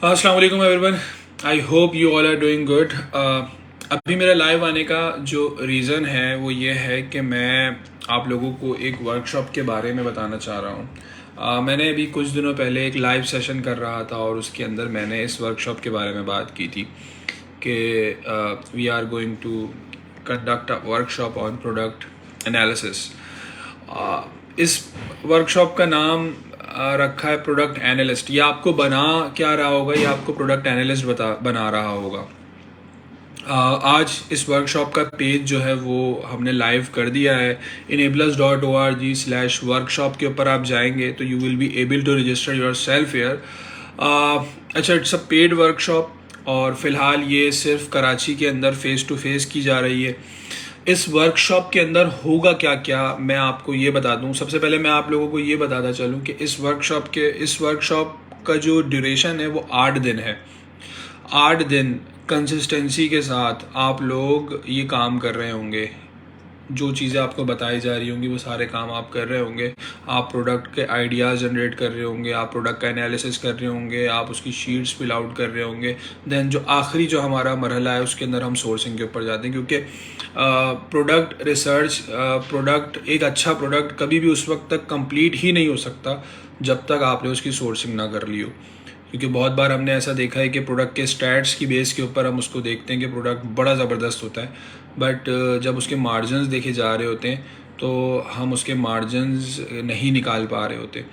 अस्सलाम वालेकुम everyone, I hope you all are doing good. अभी मेरा लाइव आने का जो रीज़न है वो ये है कि मैं आप लोगों को एक वर्कशॉप के बारे में बताना चाह रहा हूँ। मैंने अभी कुछ दिनों पहले एक लाइव सेशन कर रहा था और उसके अंदर मैंने इस वर्कशॉप के बारे में बात की थी कि we are going to conduct a workshop on product analysis. इस वर्कशॉप का नाम रखा है प्रोडक्ट एनालिस्ट। ये आपको बना क्या रहा होगा, ये आपको प्रोडक्ट एनालिस्ट बना रहा होगा। आज इस वर्कशॉप का पेज जो है वो हमने लाइव कर दिया है। enablers.org/workshop के ऊपर आप जाएंगे तो you will be able to register yourself here. अच्छा, इट्स अ पेड वर्कशॉप और फिलहाल ये सिर्फ कराची के अंदर फेस टू फेस की जा रही है। इस वर्कशॉप के अंदर होगा क्या क्या मैं आपको ये बता दूं। सबसे पहले मैं आप लोगों को ये बताता चलूं कि इस वर्कशॉप का जो ड्यूरेशन है वो 8 दिन है। 8 दिन कंसिस्टेंसी के साथ आप लोग ये काम कर रहे होंगे। जो चीज़ें आपको बताई जा रही होंगी वो सारे काम आप कर रहे होंगे। आप प्रोडक्ट के आइडियाज़ जनरेट कर रहे होंगे, आप प्रोडक्ट का एनालिसिस कर रहे होंगे, आप उसकी शीट्स फिल आउट कर रहे होंगे। देन जो आखिरी जो हमारा मरहला है उसके अंदर हम सोर्सिंग के ऊपर जाते हैं, क्योंकि प्रोडक्ट रिसर्च, एक अच्छा प्रोडक्ट कभी भी उस वक्त तक कंप्लीट ही नहीं हो सकता जब तक आपने उसकी सोर्सिंग ना कर ली हो। क्योंकि बहुत बार हमने ऐसा देखा है कि प्रोडक्ट के स्टैट्स की बेस के ऊपर हम उसको देखते हैं कि प्रोडक्ट बड़ा ज़बरदस्त होता है, बट जब उसके मार्जिन्स देखे जा रहे होते हैं तो हम उसके मार्जिन्स नहीं निकाल पा रहे होते।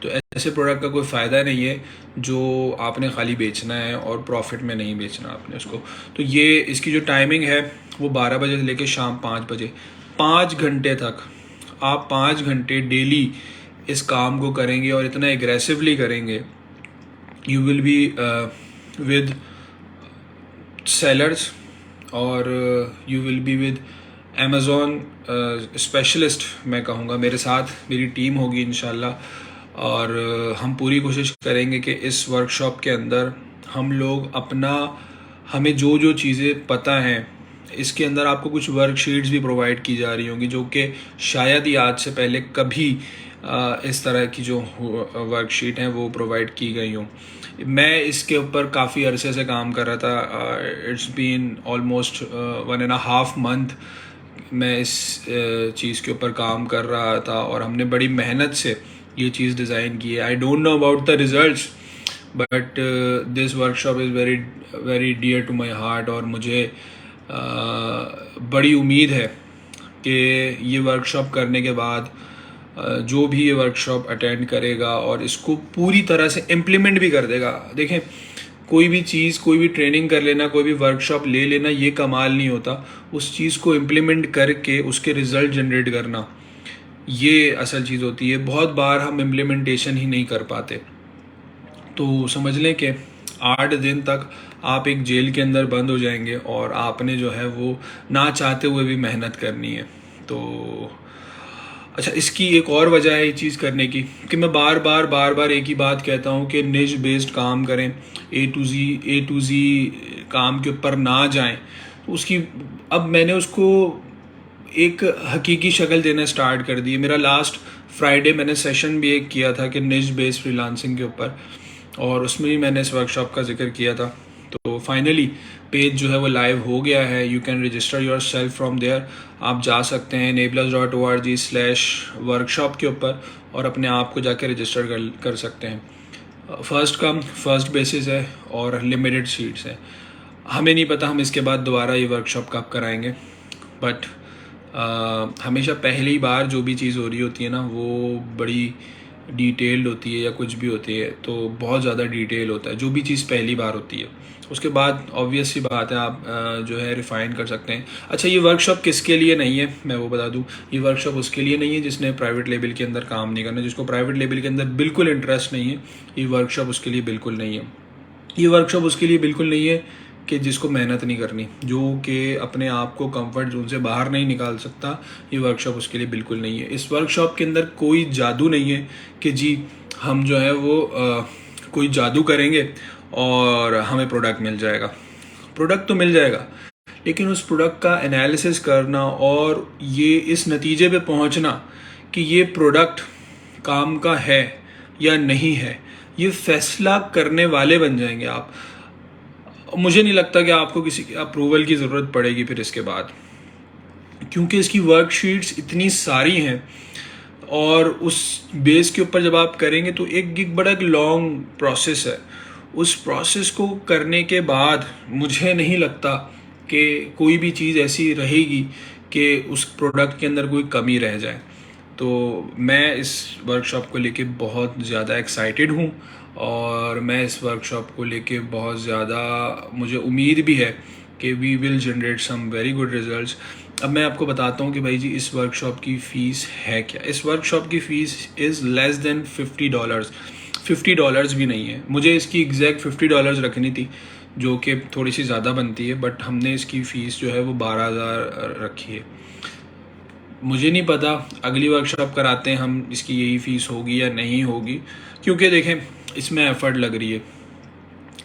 तो ऐसे प्रोडक्ट का कोई फ़ायदा नहीं है जो आपने खाली बेचना है और प्रॉफिट में नहीं बेचना आपने उसको। तो ये इसकी जो टाइमिंग है वो 12 बजे से लेकर शाम 5 बजे, 5 घंटे तक आप 5 घंटे डेली इस काम को करेंगे और इतना एग्रेसिवली करेंगे। You will be with sellers और you will be with Amazon specialist. मैं कहूँगा मेरे साथ मेरी टीम होगी इंशाल्लाह और हम पूरी कोशिश करेंगे कि इस वर्कशॉप के अंदर हम लोग हमें जो जो चीज़ें पता हैं, इसके अंदर आपको कुछ वर्कशीट्स भी प्रोवाइड की जा रही होंगी जो कि शायद ही आज से पहले कभी इस तरह की जो वर्कशीट हैं वो प्रोवाइड की गई हों। मैं इसके ऊपर काफ़ी अरसे से काम कर रहा था। इट्स बीन ऑलमोस्ट 1.5 मंथ मैं इस चीज़ के ऊपर काम कर रहा था और हमने बड़ी मेहनत से ये चीज़ डिज़ाइन की है। I don't know about the results but this workshop is very very dear to my heart और मुझे बड़ी उम्मीद है कि ये वर्कशॉप करने के बाद जो भी ये वर्कशॉप अटेंड करेगा और इसको पूरी तरह से इम्प्लीमेंट भी कर देगा। देखें, कोई भी चीज़, कोई भी ट्रेनिंग कर लेना, कोई भी वर्कशॉप ले लेना ये कमाल नहीं होता। उस चीज़ को इम्प्लीमेंट करके उसके रिज़ल्ट जनरेट करना ये असल चीज़ होती है। बहुत बार हम इम्प्लीमेंटेशन ही नहीं कर पाते। तो समझ लें कि 8 दिन तक आप एक जेल के अंदर बंद हो जाएंगे और आपने जो है वो ना चाहते हुए भी मेहनत करनी है। तो अच्छा, इसकी एक और वजह है ये चीज़ करने की कि मैं बार बार एक ही बात कहता हूँ कि निश बेस्ड काम करें, ए टू ज़ी काम के ऊपर ना जाएं। तो उसकी अब मैंने उसको एक हकीकी शक्ल देना स्टार्ट कर दी। मेरा लास्ट फ्राइडे मैंने सेशन भी एक किया था कि निश बेस्ड फ्रीलांसिंग के ऊपर, और उसमें भी मैंने इस वर्कशॉप का जिक्र किया था। तो फाइनली पेज जो है वो लाइव हो गया है। You can register yourself from there. आप जा सकते हैं enablers.org/workshop के ऊपर और अपने आप को जाके रजिस्टर कर सकते हैं। फर्स्ट कम फर्स्ट बेसिस है और लिमिटेड सीट्स है। हमें नहीं पता हम इसके बाद दोबारा ये वर्कशॉप कब कराएंगे, बट हमेशा पहली बार जो भी चीज़ हो रही होती है ना वो बड़ी डिटेल्ड होती है या कुछ भी होती है तो बहुत ज़्यादा डिटेल होता है जो भी चीज़ पहली बार होती है। उसके बाद ऑब्वियस सी बात है आप जो है रिफ़ाइन कर सकते हैं। अच्छा, ये वर्कशॉप किसके लिए नहीं है मैं वो बता दूं। ये वर्कशॉप उसके लिए नहीं है जिसने प्राइवेट लेवल के अंदर काम नहीं करना, जिसको प्राइवेट लेवल के अंदर बिल्कुल इंटरेस्ट नहीं है। ये वर्कशॉप उसके लिए बिल्कुल नहीं है। ये वर्कशॉप उसके लिए बिल्कुल नहीं है कि जिसको मेहनत नहीं करनी, जो कि अपने आप को कंफर्ट जोन से बाहर नहीं निकाल सकता। ये वर्कशॉप उसके लिए बिल्कुल नहीं है। इस वर्कशॉप के अंदर कोई जादू नहीं है कि जी हम जो है वो कोई जादू करेंगे और हमें प्रोडक्ट मिल जाएगा। प्रोडक्ट तो मिल जाएगा, लेकिन उस प्रोडक्ट का एनालिसिस करना और ये इस नतीजे पे पहुंचना कि ये प्रोडक्ट काम का है या नहीं है, ये फैसला करने वाले बन जाएंगे आप। मुझे नहीं लगता कि आपको किसी अप्रूवल की ज़रूरत पड़ेगी फिर इसके बाद, क्योंकि इसकी वर्कशीट्स इतनी सारी हैं और उस बेस के ऊपर जब आप करेंगे तो एक बड़ा लॉन्ग प्रोसेस है। उस प्रोसेस को करने के बाद मुझे नहीं लगता कि कोई भी चीज़ ऐसी रहेगी कि उस प्रोडक्ट के अंदर कोई कमी रह जाए। तो मैं इस वर्कशॉप को लेके बहुत ज़्यादा एक्साइटेड हूँ और मैं इस वर्कशॉप को लेके बहुत ज़्यादा, मुझे उम्मीद भी है कि we will generate some very good results. अब मैं आपको बताता हूँ कि भाई जी इस वर्कशॉप की फ़ीस है क्या। इस वर्कशॉप की फ़ीस इज़ लेस देन $50, $50 भी नहीं है। मुझे इसकी एग्जैक्ट $50 रखनी थी, जो कि थोड़ी सी ज़्यादा बनती है, बट हमने इसकी फ़ीस जो है वो 12,000 रखी है। मुझे नहीं पता अगली वर्कशॉप कराते हैं हम इसकी यही फ़ीस होगी या नहीं होगी, क्योंकि देखें इसमें एफ़र्ट लग रही है।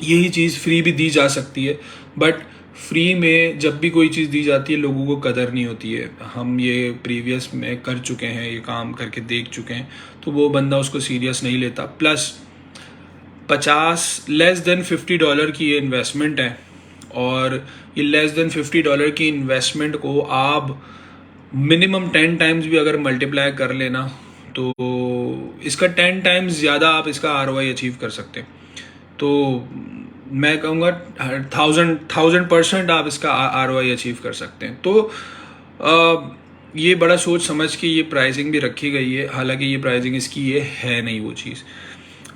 यही चीज़ फ्री भी दी जा सकती है, बट फ्री में जब भी कोई चीज़ दी जाती है लोगों को कदर नहीं होती है। हम ये प्रीवियस में कर चुके हैं, ये काम करके देख चुके हैं, तो वो बंदा उसको सीरियस नहीं लेता। प्लस लेस देन $50 की ये इन्वेस्टमेंट है, और ये लेस देन $50 की इन्वेस्टमेंट को आप मिनिमम 10 टाइम्स भी अगर मल्टीप्लाई कर लेना तो इसका 10 टाइम्स ज़्यादा आप इसका ROI अचीव कर सकते हैं। तो मैं कहूँगा 1000% आप इसका ROI अचीव कर सकते हैं। तो ये बड़ा सोच समझ के ये प्राइसिंग भी रखी गई है, हालांकि ये प्राइसिंग इसकी ये है नहीं वो चीज़।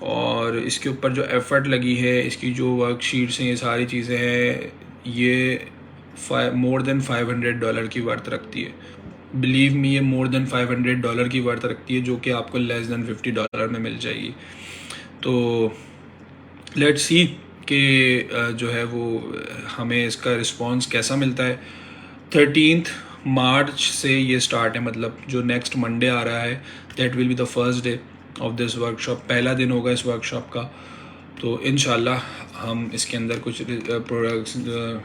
और इसके ऊपर जो एफ़र्ट लगी है, इसकी जो वर्कशीट्स हैं, ये सारी चीज़ें हैं, ये मोर देन $500 की वर्थ रखती है। बिलीव मी, ये मोर देन $500 की वर्थ रखती है, जो कि आपको लेस देन $50 में मिल जाएगी। तो लेट्स सी कि जो है वो हमें इसका रिस्पांस कैसा मिलता है। 13 मार्च से ये स्टार्ट है, मतलब जो नेक्स्ट मंडे आ रहा है that will be the first day of this workshop. पहला दिन होगा इस वर्कशॉप का। तो इंशाल्लाह हम इसके अंदर कुछ प्रोडक्ट्स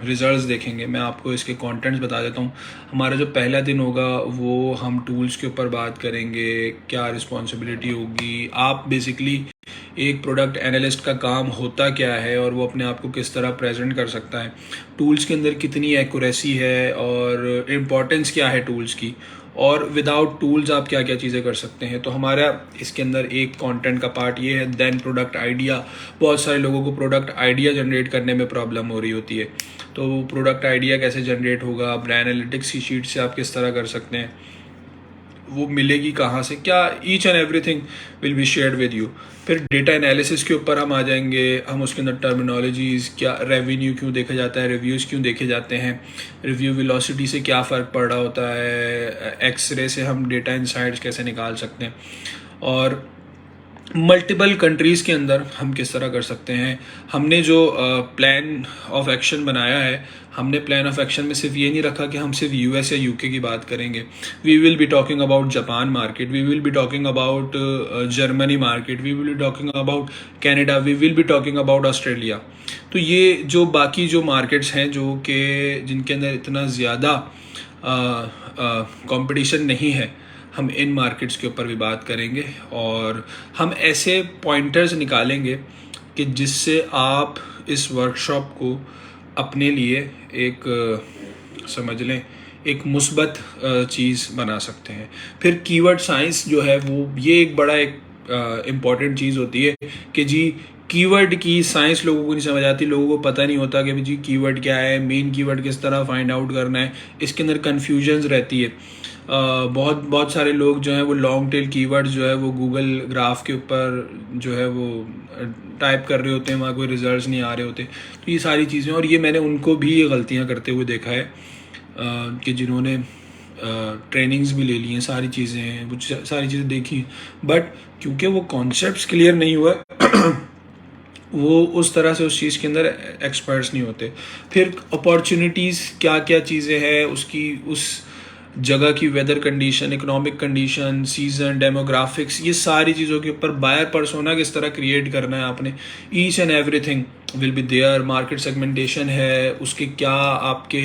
रिजल्ट्स देखेंगे। मैं आपको इसके कंटेंट्स बता देता हूँ। हमारा जो पहला दिन होगा वो हम टूल्स के ऊपर बात करेंगे, क्या रिस्पॉन्सिबिलिटी होगी, आप बेसिकली एक प्रोडक्ट एनालिस्ट का काम होता क्या है और वो अपने आप को किस तरह प्रेजेंट कर सकता है, टूल्स के अंदर कितनी एक्यूरेसी है और इम्पोर्टेंस क्या है टूल्स की, और विदाउट टूल्स आप क्या क्या चीज़ें कर सकते हैं। तो हमारा इसके अंदर एक कंटेंट का पार्ट ये है। Then product idea. बहुत सारे लोगों को प्रोडक्ट आइडिया जनरेट करने में प्रॉब्लम हो रही होती है, तो प्रोडक्ट आइडिया कैसे जनरेट होगा, ब्रांड एनालिटिक्स की शीट से आप किस तरह कर सकते हैं, वो मिलेगी कहाँ से, क्या each and everything will be shared with you. फिर डेटा एनालिसिस के ऊपर हम आ जाएंगे। हम उसके अंदर टर्मिनोलॉजीज़, क्या रेवेन्यू क्यों देखा जाता है, रिव्यूज़ क्यों देखे जाते हैं, रिव्यू वेलोसिटी से क्या फ़र्क पड़ रहा होता है, एक्सरे से हम डेटा इंसाइट्स कैसे निकाल सकते हैं, और मल्टीपल कंट्रीज़ के अंदर हम किस तरह कर सकते हैं। हमने जो प्लान ऑफ एक्शन बनाया है, हमने प्लान ऑफ एक्शन में सिर्फ ये नहीं रखा कि हम सिर्फ US या UK की बात करेंगे। We will be talking about Japan market, we will be talking about Germany market, we will be talking about Canada, we will be talking about Australia. तो ये जो बाकी जो मार्केट्स हैं जो कि जिनके अंदर इतना ज़्यादा कंपटीशन नहीं है, हम इन मार्केट्स के ऊपर भी बात करेंगे और हम ऐसे पॉइंटर्स निकालेंगे कि जिससे आप इस वर्कशॉप को अपने लिए एक समझ लें एक मुस्बत चीज़ बना सकते हैं। फिर कीवर्ड साइंस जो है वो ये एक बड़ा इम्पॉर्टेंट चीज़ होती है कि जी कीवर्ड की साइंस लोगों को नहीं समझ आती। लोगों को पता नहीं होता कि जी कीवर्ड क्या है, मेन कीवर्ड किस तरह फाइंड आउट करना है, इसके अंदर कन्फ्यूजन्स रहती है। बहुत सारे लोग जो हैं वो लॉन्ग टेल कीवर्ड्स जो है वो गूगल ग्राफ के ऊपर जो है वो टाइप कर रहे होते हैं, वहाँ कोई रिजल्ट्स नहीं आ रहे होते। तो ये सारी चीज़ें, और ये मैंने उनको भी ये गलतियाँ करते हुए देखा है कि जिन्होंने ट्रेनिंग्स भी ले ली हैं, सारी चीज़ें हैं, वो सारी चीज़ें देखी, बट क्योंकि वो कॉन्सेप्ट्स क्लियर नहीं हुआ वो उस तरह से उस चीज़ के अंदर एक्सपर्ट्स नहीं होते। फिर अपॉर्चुनिटीज़ क्या क्या चीज़ें हैं, उसकी उस जगह की weather condition, economic condition, season, demographics, ये सारी चीज़ों के ऊपर बायर पर्सोना किस तरह क्रिएट करना है आपने, each and everything will be there. Market segmentation है, उसके क्या आपके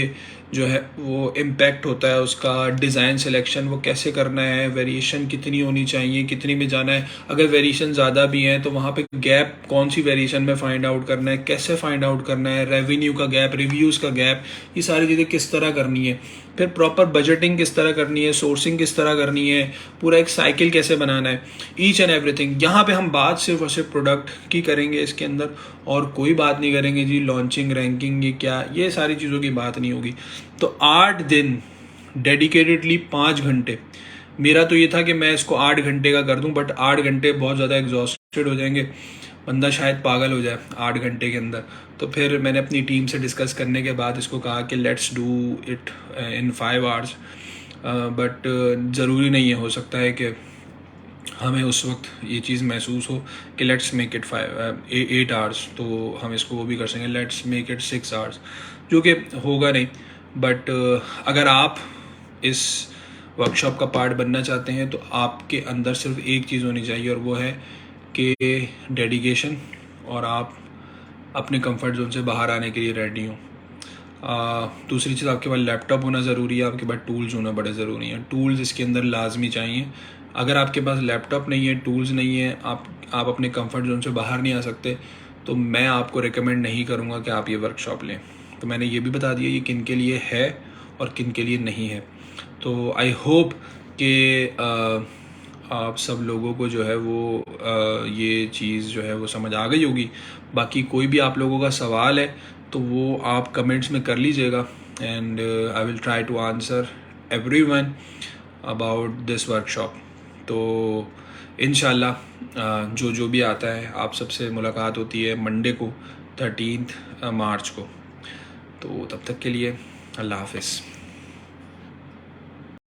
जो है वो इम्पैक्ट होता है उसका, डिज़ाइन सिलेक्शन वो कैसे करना है, वेरिएशन कितनी होनी चाहिए, कितनी में जाना है, अगर वेरिएशन ज़्यादा भी हैं तो वहाँ पे गैप कौन सी वेरिएशन में फाइंड आउट करना है, कैसे फाइंड आउट करना है, रेवेन्यू का गैप, रिव्यूज़ का गैप, ये सारी चीज़ें किस तरह करनी है, फिर प्रॉपर बजटिंग किस तरह करनी है, सोर्सिंग किस तरह करनी है, पूरा एक साइकिल कैसे बनाना है, ईच एंड एवरीथिंग। यहाँ पे हम बात सिर्फ और सिर्फ प्रोडक्ट की करेंगे इसके अंदर, और कोई बात नहीं करेंगे जी लॉन्चिंग, रैंकिंग, ये क्या, ये सारी चीज़ों की बात नहीं होगी। तो 8 दिन डेडिकेटेडली 5 घंटे, मेरा तो ये था कि मैं इसको 8 घंटे का कर दूं, बट 8 घंटे बहुत ज़्यादा एग्जॉस्टेड हो जाएंगे, बंदा शायद पागल हो जाए 8 घंटे के अंदर। तो फिर मैंने अपनी टीम से डिस्कस करने के बाद इसको कहा कि let's do it in 5 hours, but ज़रूरी नहीं है, हो सकता है कि हमें उस वक्त ये चीज़ महसूस हो कि लेट्स मेक इट 8 आवर्स, तो हम इसको वो भी कर सकें, लेट्स मेक इट 6 आवर्स, जो कि होगा नहीं। बट अगर आप इस वर्कशॉप का पार्ट बनना चाहते हैं तो आपके अंदर सिर्फ एक चीज़ होनी चाहिए, और वो है कि डेडिकेशन, और आप अपने कंफर्ट जोन से बाहर आने के लिए रेडी हों। दूसरी चीज़, आपके पास लैपटॉप होना ज़रूरी है, आपके पास टूल्स होना बड़े ज़रूरी हैं। टूल्स इसके अंदर लाजमी चाहिए। अगर आपके पास लैपटॉप नहीं है, टूल्स नहीं है, आप अपने कंफर्ट जोन से बाहर नहीं आ सकते, तो मैं आपको रिकमेंड नहीं करूँगा कि आप ये वर्कशॉप लें। तो मैंने ये भी बता दिया ये किन के लिए है और किन के लिए नहीं है। तो आई होप कि आप सब लोगों को जो है वो ये चीज़ जो है वो समझ आ गई होगी। बाकी कोई भी आप लोगों का सवाल है तो वो आप कमेंट्स में कर लीजिएगा, and I will try to answer everyone about this workshop. तो इंशाल्लाह जो भी आता है आप सबसे मुलाकात होती है मंडे को 13 मार्च को। तो तब तक के लिए अल्लाह हाफ़िज़।